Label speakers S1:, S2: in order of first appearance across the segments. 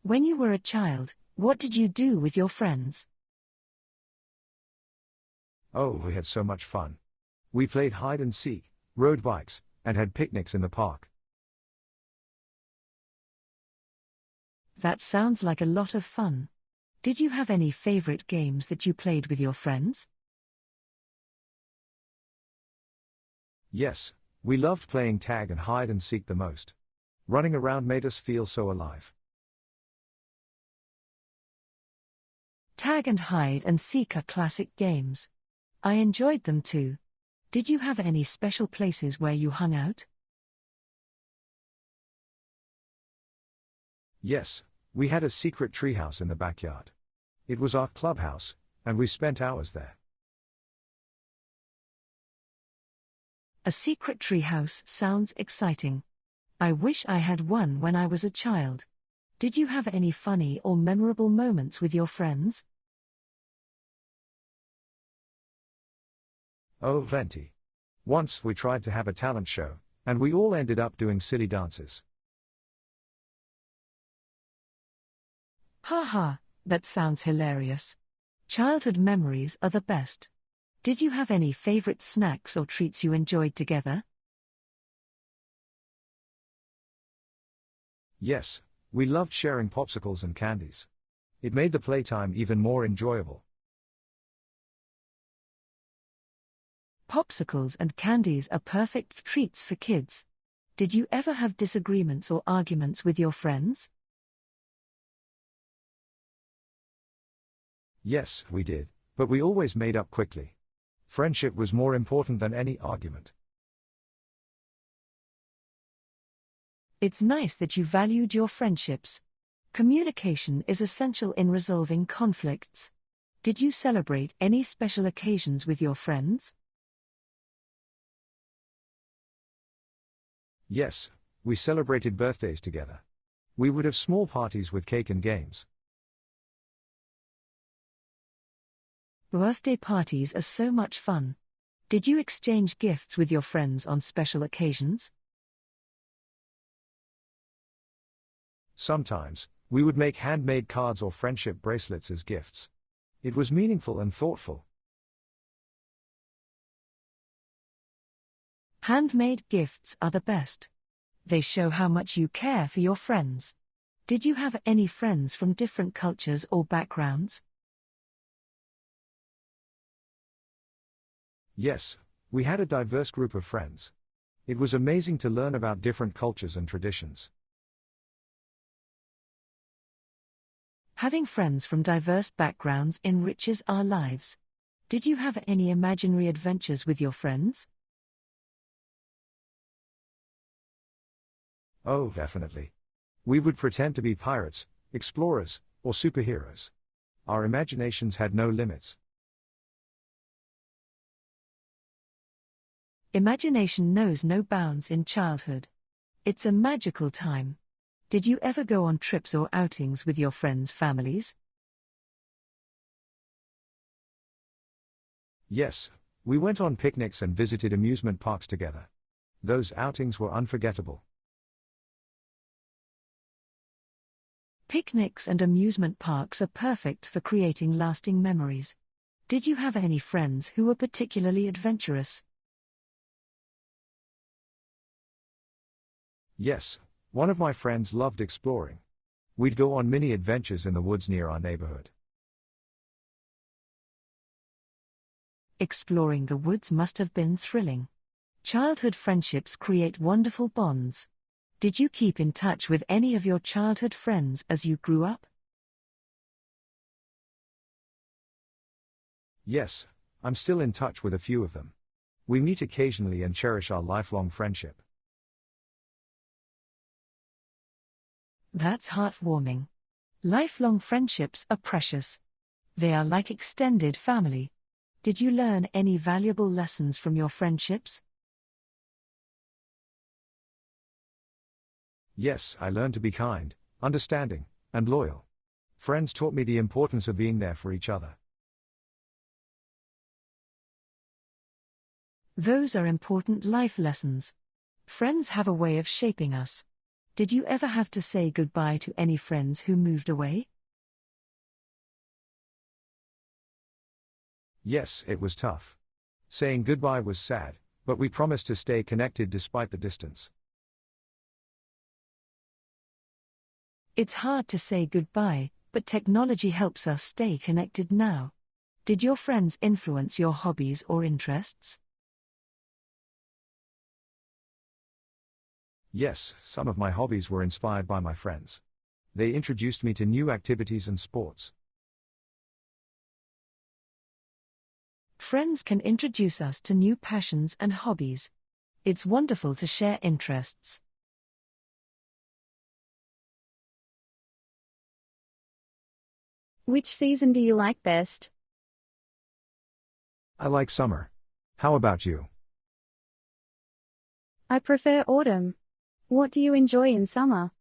S1: When you were a child, what did you do with your friends?
S2: Oh, we had so much fun. We played hide and seek, rode bikes, and had picnics in the park.
S1: That sounds like a lot of fun. Did you have any favorite games that you played with your friends?
S2: Yes, we loved playing tag and hide and seek the most. Running around made us feel so alive.
S1: Tag and hide and seek are classic games. I enjoyed them too. Did you have any special places where you hung out?
S2: Yes, we had a secret treehouse in the backyard. It was our clubhouse, and we spent hours there.
S1: A secret treehouse sounds exciting. I wish I had one when I was a child. Did you have any funny or memorable moments with your friends?
S2: Oh, plenty. Once we tried to have a talent show, and we all ended up doing silly dances.
S1: Haha, that sounds hilarious. Childhood memories are the best. Did you have any favorite snacks or treats you enjoyed together?
S2: Yes, we loved sharing popsicles and candies. It made the playtime even more enjoyable.
S1: Popsicles and candies are perfect treats for kids. Did you ever have disagreements or arguments with your friends?
S2: Yes, we did, but we always made up quickly. Friendship was more important than any argument.
S1: It's nice that you valued your friendships. Communication is essential in resolving conflicts. Did you celebrate any special occasions with your friends?
S2: Yes, we celebrated birthdays together. We would have small parties with cake and games.
S1: Birthday parties are so much fun. Did you exchange gifts with your friends on special occasions?
S2: Sometimes, we would make handmade cards or friendship bracelets as gifts. It was meaningful and thoughtful.
S1: Handmade gifts are the best. They show how much you care for your friends. Did you have any friends from different cultures or backgrounds?
S2: Yes, we had a diverse group of friends. It was amazing to learn about different cultures and traditions.
S1: Having friends from diverse backgrounds enriches our lives. Did you have any imaginary adventures with your friends?
S2: Oh, definitely. We would pretend to be pirates, explorers, or superheroes. Our imaginations had no limits.
S1: Imagination knows no bounds in childhood. It's a magical time. Did you ever go on trips or outings with your friends' families?
S2: Yes, we went on picnics and visited amusement parks together. Those outings were unforgettable.
S1: Picnics and amusement parks are perfect for creating lasting memories. Did you have any friends who were particularly adventurous?
S2: Yes, one of my friends loved exploring. We'd go on mini adventures in the woods near our neighborhood.
S1: Exploring the woods must have been thrilling. Childhood friendships create wonderful bonds. Did you keep in touch with any of your childhood friends as you grew up?
S2: Yes, I'm still in touch with a few of them. We meet occasionally and cherish our lifelong friendship.
S1: That's heartwarming. Lifelong friendships are precious. They are like extended family. Did you learn any valuable lessons from your friendships?
S2: Yes, I learned to be kind, understanding, and loyal. Friends taught me the importance of being there for each other.
S1: Those are important life lessons. Friends have a way of shaping us. Did you ever have to say goodbye to any friends who moved away?
S2: Yes, it was tough. Saying goodbye was sad, but we promised to stay connected despite the distance.
S1: It's hard to say goodbye, but technology helps us stay connected now. Did your friends influence your hobbies or interests?
S2: Yes, some of my hobbies were inspired by my friends. They introduced me to new activities and sports.
S1: Friends can introduce us to new passions and hobbies. It's wonderful to share interests.
S3: Which season do you like best?
S2: I like summer. How about you?
S3: I prefer autumn. What do you enjoy in summer?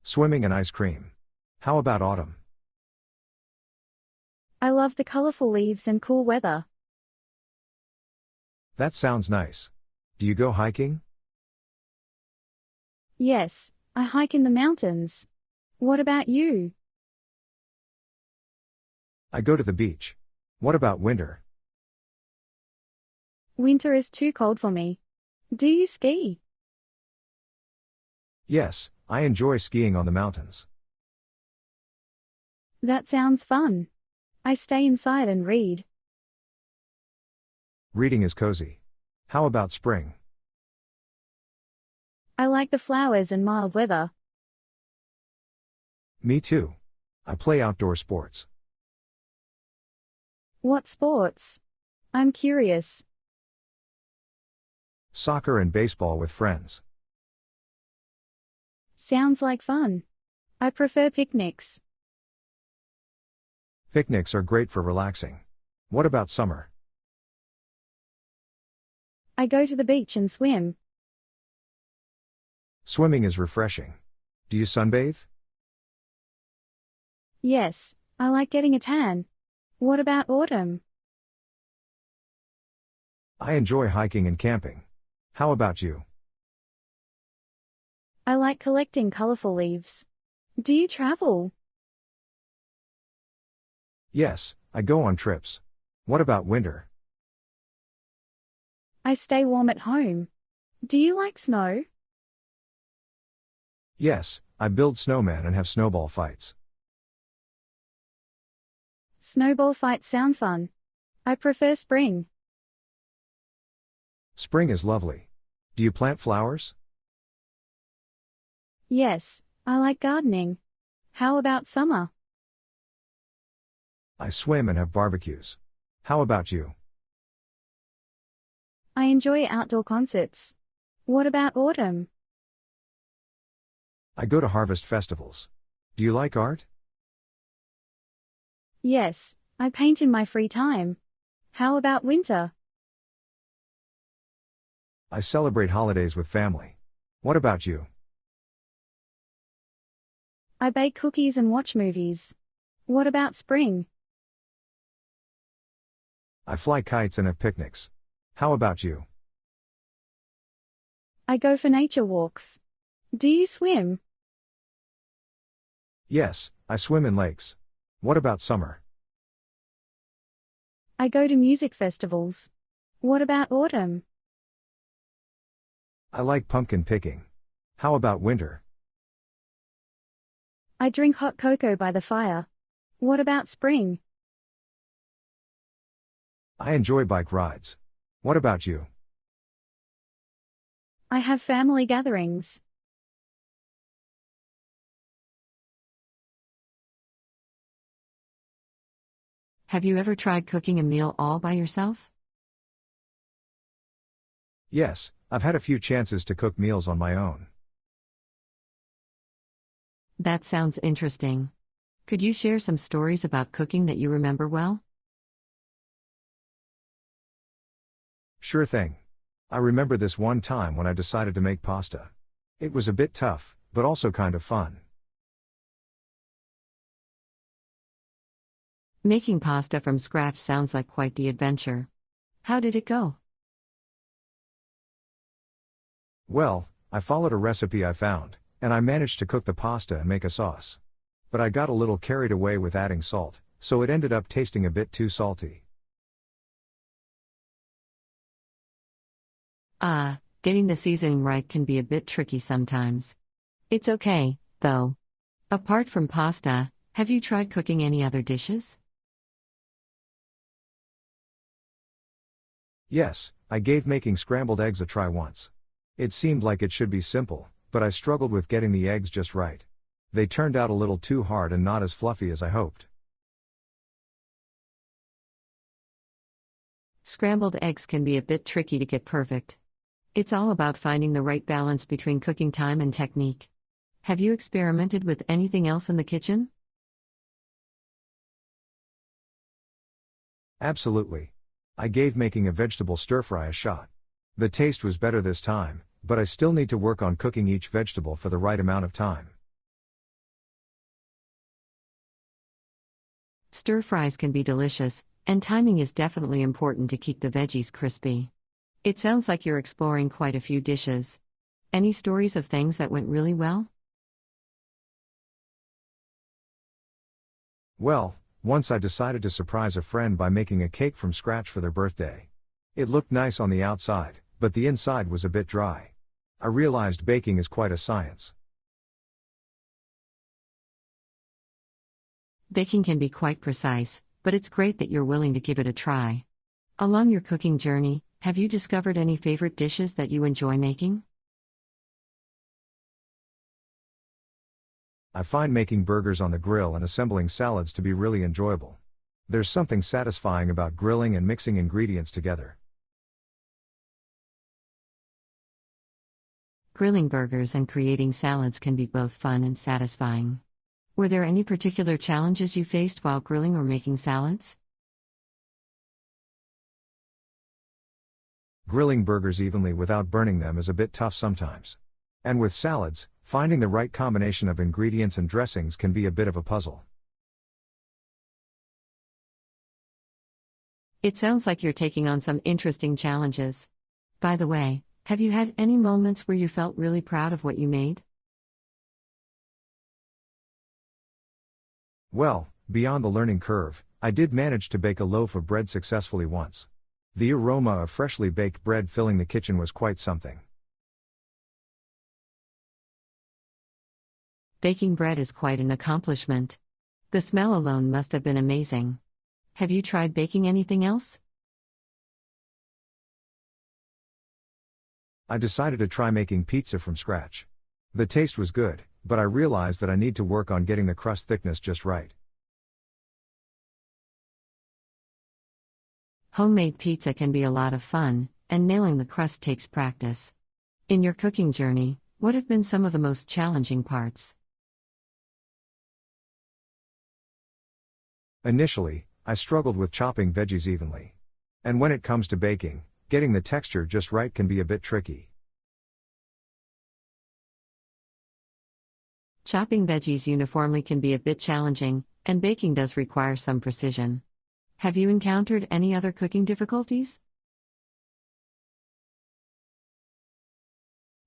S2: Swimming and ice cream. How about autumn?
S3: I love the colorful leaves and cool weather.
S2: That sounds nice. Do you go hiking?
S3: Yes, I hike in the mountains. What about you?
S2: I go to the beach. What about winter?
S3: Winter is too cold for me. Do you ski?
S2: Yes, I enjoy skiing on the mountains.
S3: That sounds fun. I stay inside and read.
S2: Reading is cozy. How about spring?
S3: I like the flowers and mild weather.
S2: Me too. I play outdoor sports.
S3: What sports? I'm curious.
S2: Soccer and baseball with friends.
S3: Sounds like fun. I prefer picnics.
S2: Picnics are great for relaxing. What about summer?
S3: I go to the beach and swim.
S2: Swimming is refreshing. Do you sunbathe?
S3: Yes, I like getting a tan. What about autumn?
S2: I enjoy hiking and camping. How about you?
S3: I like collecting colorful leaves. Do you travel?
S2: Yes, I go on trips. What about winter?
S3: I stay warm at home. Do you like snow?
S2: Yes, I build snowmen and have snowball fights.
S3: Snowball fights sound fun. I prefer spring.
S2: Spring is lovely. Do you plant flowers?
S3: Yes, I like gardening. How about summer?
S2: I swim and have barbecues. How about you?
S3: I enjoy outdoor concerts. What about autumn?
S2: I go to harvest festivals. Do you like art?
S3: Yes, I paint in my free time. How about winter?
S2: I celebrate holidays with family. What about you?
S3: I bake cookies and watch movies. What about spring?
S2: I fly kites and have picnics. How about you?
S3: I go for nature walks. Do you swim?
S2: Yes, I swim in lakes. What about summer?
S3: I go to music festivals. What about autumn?
S2: I like pumpkin picking. How about winter?
S3: I drink hot cocoa by the fire. What about spring?
S2: I enjoy bike rides. What about you?
S3: I have family gatherings.
S1: Have you ever tried cooking a meal all by yourself?
S2: Yes, I've had a few chances to cook meals on my own.
S1: That sounds interesting. Could you share some stories about cooking that you remember well?
S2: Sure thing. I remember this one time when I decided to make pasta. It was a bit tough, but also kind of fun.
S1: Making pasta from scratch sounds like quite the adventure. How did it go?
S2: Well, I followed a recipe I found, and I managed to cook the pasta and make a sauce. But I got a little carried away with adding salt, so it ended up tasting a bit too salty.
S4: Getting the seasoning right can be a bit tricky sometimes. It's okay, though. Apart from pasta, have you tried cooking any other dishes?
S2: Yes, I gave making scrambled eggs a try once. It seemed like it should be simple, but I struggled with getting the eggs just right. They turned out a little too hard and not as fluffy as I hoped.
S4: Scrambled eggs can be a bit tricky to get perfect. It's all about finding the right balance between cooking time and technique. Have you experimented with anything else in the kitchen?
S2: Absolutely. I gave making a vegetable stir-fry a shot. The taste was better this time, but I still need to work on cooking each vegetable for the right amount of time.
S4: Stir-fries can be delicious, and timing is definitely important to keep the veggies crispy. It sounds like you're exploring quite a few dishes. Any stories of things that went really well?
S2: Well, once I decided to surprise a friend by making a cake from scratch for their birthday. It looked nice on the outside, but the inside was a bit dry. I realized baking is quite a science.
S4: Baking can be quite precise, but it's great that you're willing to give it a try. Along your cooking journey, have you discovered any favorite dishes that you enjoy making?
S2: I find making burgers on the grill and assembling salads to be really enjoyable. There's something satisfying about grilling and mixing ingredients together.
S4: Grilling burgers and creating salads can be both fun and satisfying. Were there any particular challenges you faced while grilling or making salads?
S2: Grilling burgers evenly without burning them is a bit tough sometimes. And with salads, finding the right combination of ingredients and dressings can be a bit of a puzzle.
S4: It sounds like you're taking on some interesting challenges. By the way, have you had any moments where you felt really proud of what you made?
S2: Well, beyond the learning curve, I did manage to bake a loaf of bread successfully once. The aroma of freshly baked bread filling the kitchen was quite something.
S4: Baking bread is quite an accomplishment. The smell alone must have been amazing. Have you tried baking anything else?
S2: I decided to try making pizza from scratch. The taste was good, but I realized that I need to work on getting the crust thickness just right.
S4: Homemade pizza can be a lot of fun, and nailing the crust takes practice. In your cooking journey, what have been some of the most challenging parts?
S2: Initially, I struggled with chopping veggies evenly. And when it comes to baking, getting the texture just right can be a bit tricky.
S4: Chopping veggies uniformly can be a bit challenging, and baking does require some precision. Have you encountered any other cooking difficulties?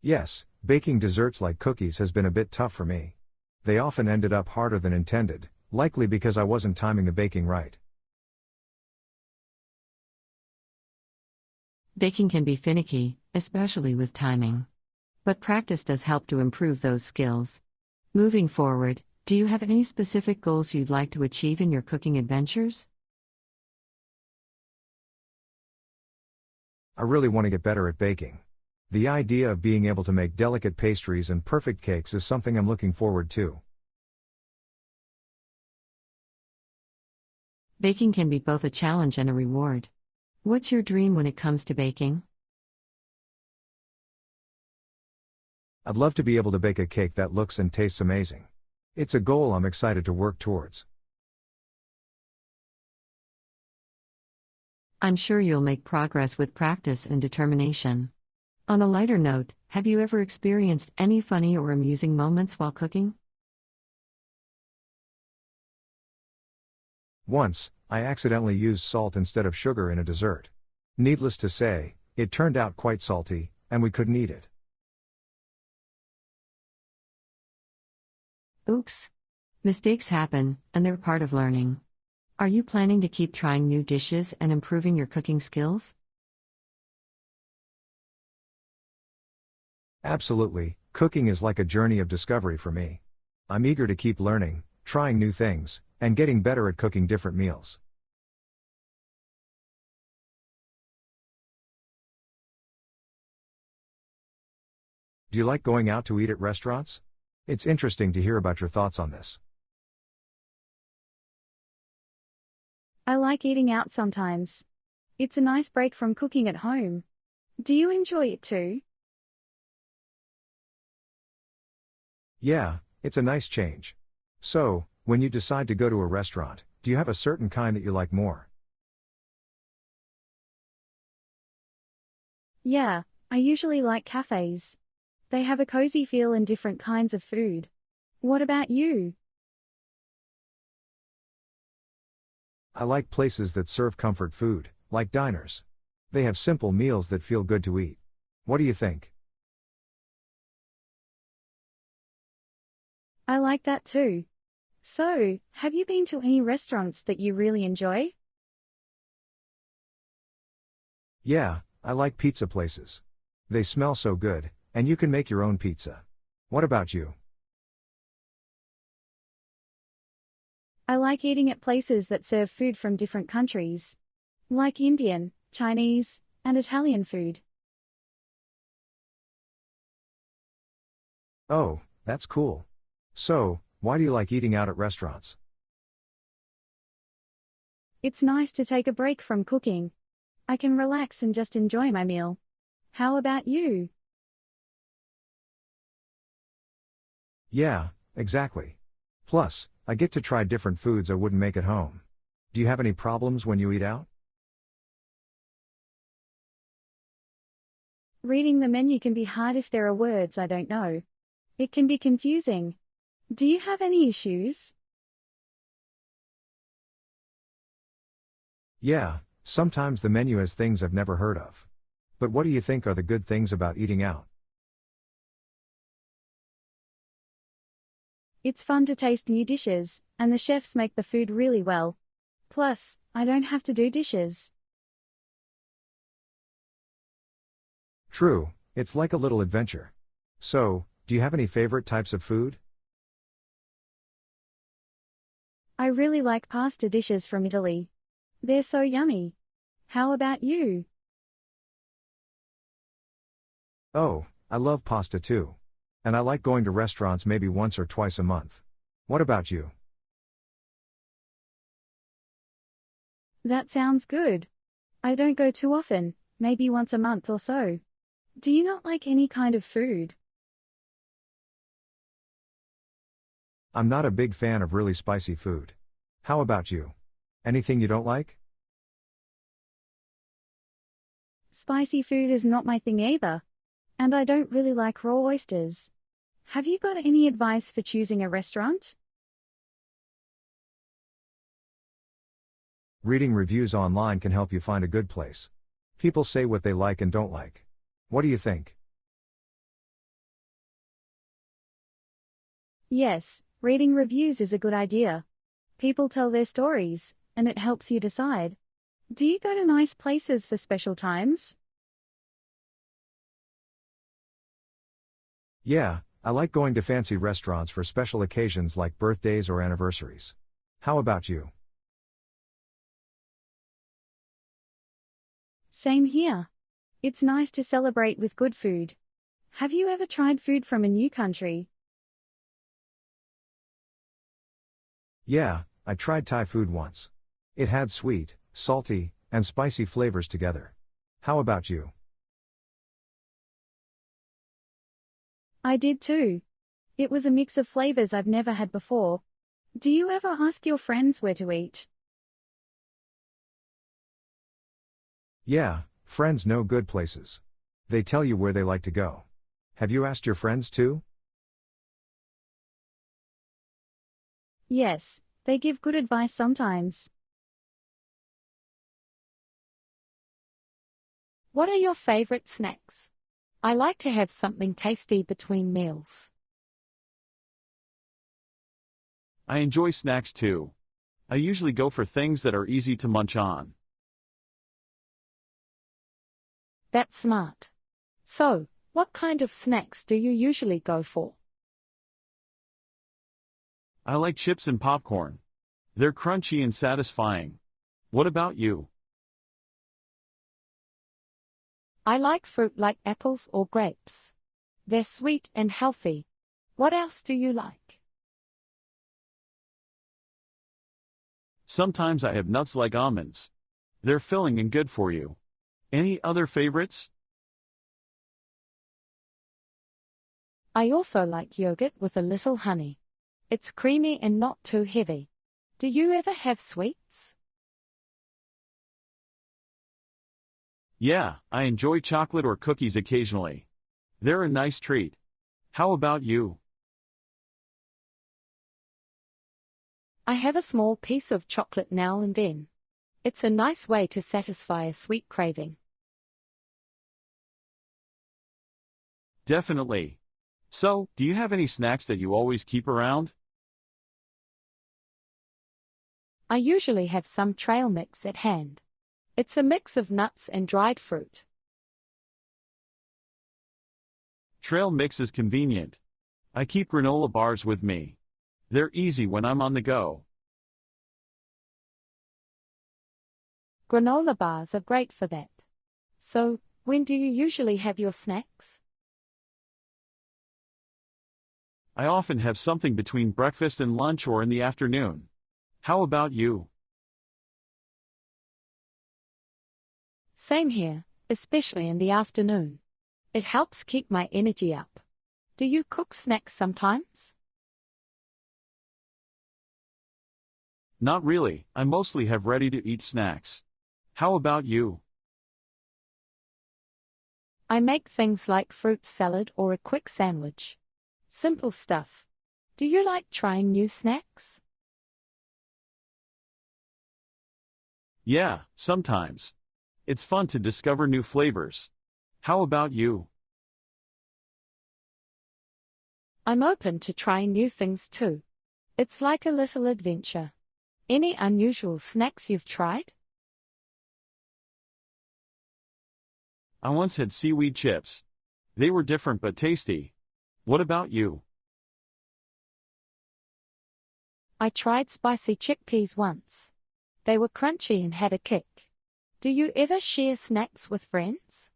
S2: Yes, baking desserts like cookies has been a bit tough for me. They often ended up harder than intended, likely because I wasn't timing the baking right.
S4: Baking can be finicky, especially with timing. But practice does help to improve those skills. Moving forward, do you have any specific goals you'd like to achieve in your cooking adventures?
S2: I really want to get better at baking. The idea of being able to make delicate pastries and perfect cakes is something I'm looking forward to.
S4: Baking can be both a challenge and a reward. What's your dream when it comes to baking?
S2: I'd love to be able to bake a cake that looks and tastes amazing. It's a goal I'm excited to work towards.
S4: I'm sure you'll make progress with practice and determination. On a lighter note, have you ever experienced any funny or amusing moments while cooking?
S2: Once, I accidentally used salt instead of sugar in a dessert. Needless to say, it turned out quite salty, and we couldn't eat it.
S4: Oops. Mistakes happen, and they're part of learning. Are you planning to keep trying new dishes and improving your cooking skills?
S2: Absolutely, cooking is like a journey of discovery for me. I'm eager to keep learning, trying new things, and getting better at cooking different meals. Do you like going out to eat at restaurants? It's interesting to hear about your thoughts on this.
S3: I like eating out sometimes. It's a nice break from cooking at home. Do you enjoy it too?
S2: Yeah, it's a nice change. So, when you decide to go to a restaurant, do you have a certain kind that you like more?
S3: Yeah, I usually like cafes. They have a cozy feel and different kinds of food. What about you?
S2: I like places that serve comfort food, like diners. They have simple meals that feel good to eat. What do you think?
S3: I like that too. So, have you been to any restaurants that you really enjoy?
S2: Yeah, I like pizza places. They smell so good, and you can make your own pizza. What about you?
S3: I like eating at places that serve food from different countries, like Indian, Chinese, and Italian food.
S2: Oh, that's cool. So, why do you like eating out at restaurants?
S3: It's nice to take a break from cooking. I can relax and just enjoy my meal. How about you?
S2: Yeah, exactly. Plus, I get to try different foods I wouldn't make at home. Do you have any problems when you eat out?
S3: Reading the menu can be hard if there are words I don't know. It can be confusing. Do you have any issues?
S2: Yeah, sometimes the menu has things I've never heard of. But what do you think are the good things about eating out?
S3: It's fun to taste new dishes, and the chefs make the food really well. Plus, I don't have to do dishes.
S2: True, it's like a little adventure. So, do you have any favorite types of food?
S3: I really like pasta dishes from Italy. They're so yummy. How about you?
S2: Oh, I love pasta too. And I like going to restaurants maybe once or twice a month. What about you?
S3: That sounds good. I don't go too often, maybe once a month or so. Do you not like any kind of food?
S2: I'm not a big fan of really spicy food. How about you? Anything you don't like?
S3: Spicy food is not my thing either. And I don't really like raw oysters. Have you got any advice for choosing a restaurant?
S2: Reading reviews online can help you find a good place. People say what they like and don't like. What do you think?
S3: Yes, reading reviews is a good idea. People tell their stories, and it helps you decide. Do you go to nice places for special times?
S2: Yeah, I like going to fancy restaurants for special occasions like birthdays or anniversaries. How about you?
S3: Same here. It's nice to celebrate with good food. Have you ever tried food from a new country?
S2: Yeah, I tried Thai food once. It had sweet, salty, and spicy flavors together. How about you?
S3: I did too. It was a mix of flavors I've never had before. Do you ever ask your friends where to eat?
S2: Yeah, friends know good places. They tell you where they like to go. Have you asked your friends too?
S3: Yes, they give good advice sometimes.
S5: What are your favorite snacks? I like to have something tasty between meals.
S6: I enjoy snacks too. I usually go for things that are easy to munch on.
S5: That's smart. So, what kind of snacks do you usually go for?
S6: I like chips and popcorn. They're crunchy and satisfying. What about you?
S5: I like fruit like apples or grapes. They're sweet and healthy. What else do you like?
S6: Sometimes I have nuts like almonds. They're filling and good for you. Any other favorites?
S5: I also like yogurt with a little honey. It's creamy and not too heavy. Do you ever have sweets?
S6: Yeah, I enjoy chocolate or cookies occasionally. They're a nice treat. How about you?
S5: I have a small piece of chocolate now and then. It's a nice way to satisfy a sweet craving.
S6: Definitely. So, do you have any snacks that you always keep around?
S5: I usually have some trail mix at hand. It's a mix of nuts and dried fruit.
S6: Trail mix is convenient. I keep granola bars with me. They're easy when I'm on the go.
S5: Granola bars are great for that. So, when do you usually have your snacks?
S6: I often have something between breakfast and lunch or in the afternoon. How about you?
S5: Same here, especially in the afternoon. It helps keep my energy up. Do you cook snacks sometimes?
S6: Not really, I mostly have ready-to-eat snacks. How about you?
S5: I make things like fruit salad or a quick sandwich. Simple stuff. Do you like trying new snacks?
S6: Yeah, sometimes. It's fun to discover new flavors. How about you?
S5: I'm open to trying new things too. It's like a little adventure. Any unusual snacks you've tried?
S6: I once had seaweed chips. They were different but tasty. What about you?
S5: I tried spicy chickpeas once. They were crunchy and had a kick. Do you ever share snacks with friends?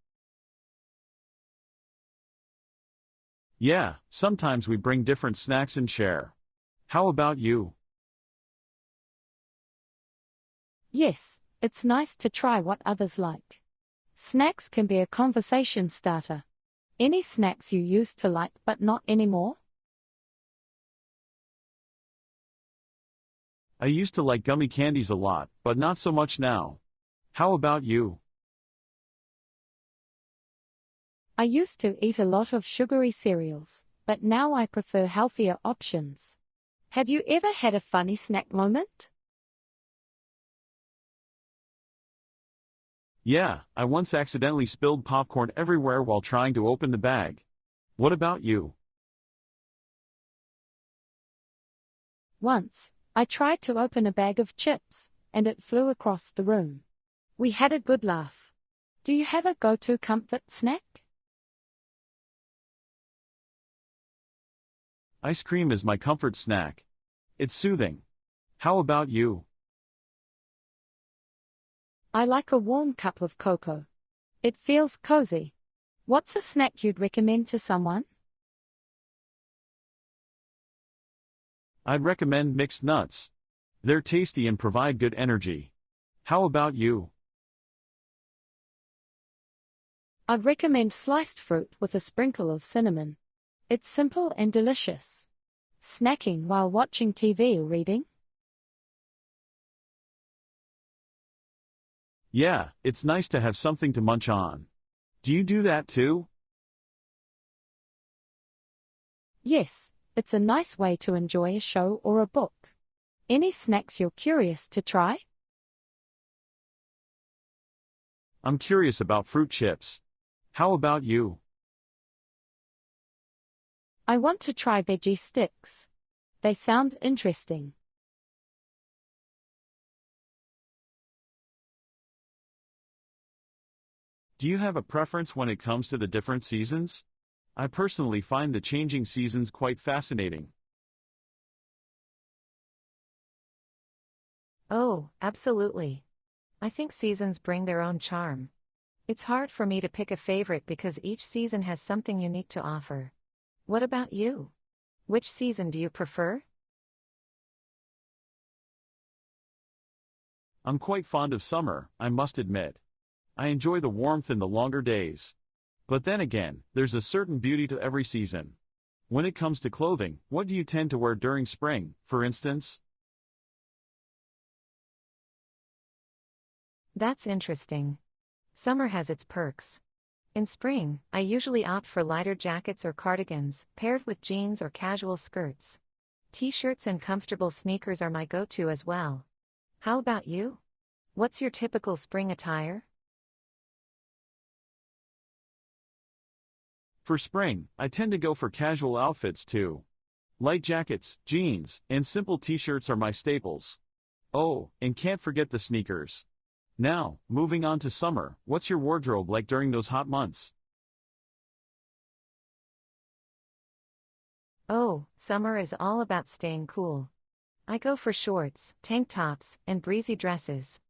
S6: Yeah, sometimes we bring different snacks and share. How about you?
S5: Yes, it's nice to try what others like. Snacks can be a conversation starter. Any snacks you used to like but not anymore?
S6: I used to like gummy candies a lot, but not so much now. How about you?
S5: I used to eat a lot of sugary cereals, but now I prefer healthier options. Have you ever had a funny snack moment?
S6: Yeah, I once accidentally spilled popcorn everywhere while trying to open the bag. What about you?
S5: Once, I tried to open a bag of chips, and it flew across the room. We had a good laugh. Do you have a go-to comfort snack?
S6: Ice cream is my comfort snack. It's soothing. How about you?
S5: I like a warm cup of cocoa. It feels cozy. What's a snack you'd recommend to someone?
S6: I'd recommend mixed nuts. They're tasty and provide good energy. How about you?
S5: I'd recommend sliced fruit with a sprinkle of cinnamon. It's simple and delicious. Snacking while watching TV or reading?
S6: Yeah, it's nice to have something to munch on. Do you do that too?
S5: Yes, it's a nice way to enjoy a show or a book. Any snacks you're curious to try?
S6: I'm curious about fruit chips. How about you?
S5: I want to try veggie sticks. They sound interesting.
S6: Do you have a preference when it comes to the different seasons? I personally find the changing seasons quite fascinating.
S7: Oh, absolutely. I think seasons bring their own charm. It's hard for me to pick a favorite because each season has something unique to offer. What about you? Which season do you prefer?
S6: I'm quite fond of summer, I must admit. I enjoy the warmth and the longer days. But then again, there's a certain beauty to every season. When it comes to clothing, what do you tend to wear during spring, for instance?
S7: That's interesting. Summer has its perks. In spring, I usually opt for lighter jackets or cardigans, paired with jeans or casual skirts. T-shirts and comfortable sneakers are my go-to as well. How about you? What's your typical spring attire?
S6: For spring, I tend to go for casual outfits too. Light jackets, jeans, and simple t-shirts are my staples. Oh, and can't forget the sneakers. Now, moving on to summer, what's your wardrobe like during those hot months?
S7: Oh, summer is all about staying cool. I go for shorts, tank tops, and breezy dresses.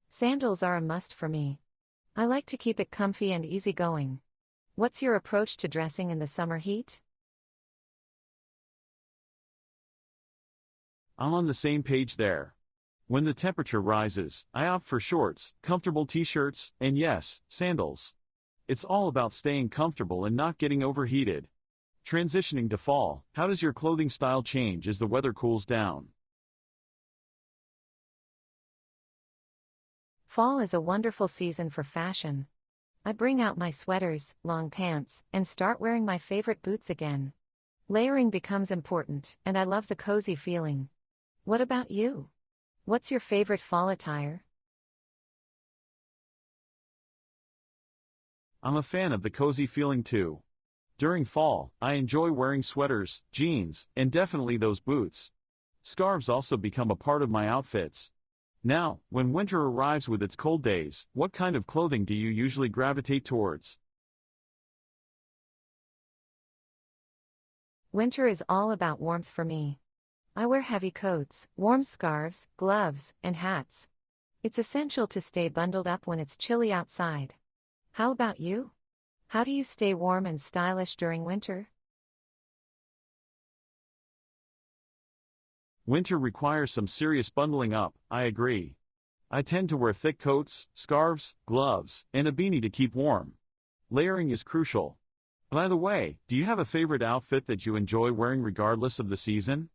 S7: Sandals are a must for me. I like to keep it comfy and easygoing. What's your approach to dressing in the summer heat?
S6: I'm on the same page there. When the temperature rises, I opt for shorts, comfortable t-shirts, and yes, sandals. It's all about staying comfortable and not getting overheated. Transitioning to fall, how does your clothing style change as the weather cools down?
S7: Fall is a wonderful season for fashion. I bring out my sweaters, long pants, and start wearing my favorite boots again. Layering becomes important, and I love the cozy feeling. What about you? What's your favorite fall attire?
S6: I'm a fan of the cozy feeling too. During fall, I enjoy wearing sweaters, jeans, and definitely those boots. Scarves also become a part of my outfits. Now, when winter arrives with its cold days, what kind of clothing do you usually gravitate towards?
S7: Winter is all about warmth for me. I wear heavy coats, warm scarves, gloves, and hats. It's essential to stay bundled up when it's chilly outside. How about you? How do you stay warm and stylish during winter?
S6: Winter requires some serious bundling up, I agree. I tend to wear thick coats, scarves, gloves, and a beanie to keep warm. Layering is crucial. By the way, do you have a favorite outfit that you enjoy wearing regardless of the season?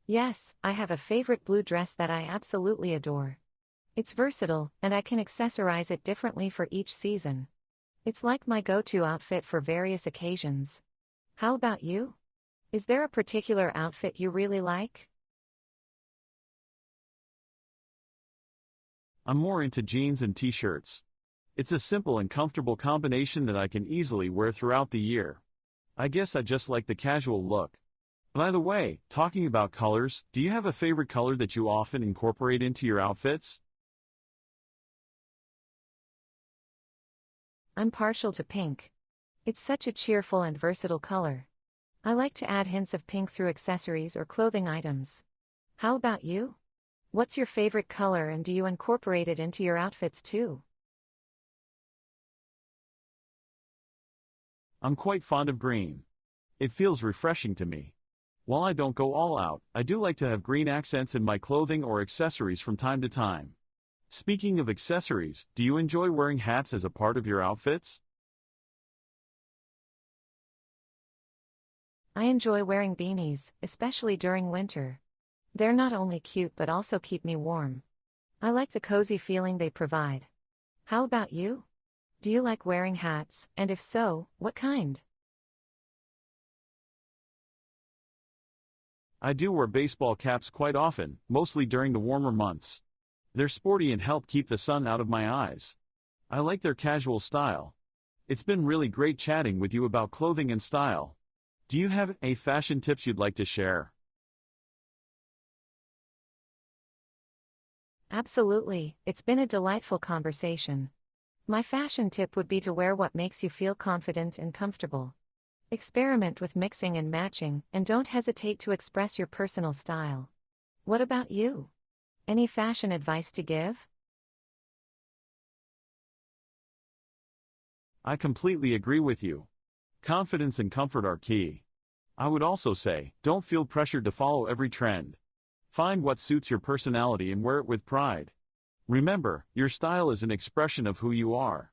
S7: Yes, I have a favorite blue dress that I absolutely adore. It's versatile, and I can accessorize it differently for each season. It's like my go-to outfit for various occasions. How about you? Is there a particular outfit you really like?
S6: I'm more into jeans and t-shirts. It's a simple and comfortable combination that I can easily wear throughout the year. I guess I just like the casual look. By the way, talking about colors, do you have a favorite color that you often incorporate into your outfits?
S7: I'm partial to pink. It's such a cheerful and versatile color. I like to add hints of pink through accessories or clothing items. How about you? What's your favorite color and do you incorporate it into your outfits too?
S6: I'm quite fond of green. It feels refreshing to me. While I don't go all out, I do like to have green accents in my clothing or accessories from time to time. Speaking of accessories, do you enjoy wearing hats as a part of your outfits?
S7: I enjoy wearing beanies, especially during winter. They're not only cute but also keep me warm. I like the cozy feeling they provide. How about you? Do you like wearing hats, and if so, what kind?
S6: I do wear baseball caps quite often, mostly during the warmer months. They're sporty and help keep the sun out of my eyes. I like their casual style. It's been really great chatting with you about clothing and style. Do you have any fashion tips you'd like to share?
S7: Absolutely, it's been a delightful conversation. My fashion tip would be to wear what makes you feel confident and comfortable. Experiment with mixing and matching, and don't hesitate to express your personal style. What about you? Any fashion advice to give?
S6: I completely agree with you. Confidence and comfort are key. I would also say, don't feel pressured to follow every trend. Find what suits your personality and wear it with pride. Remember, your style is an expression of who you are.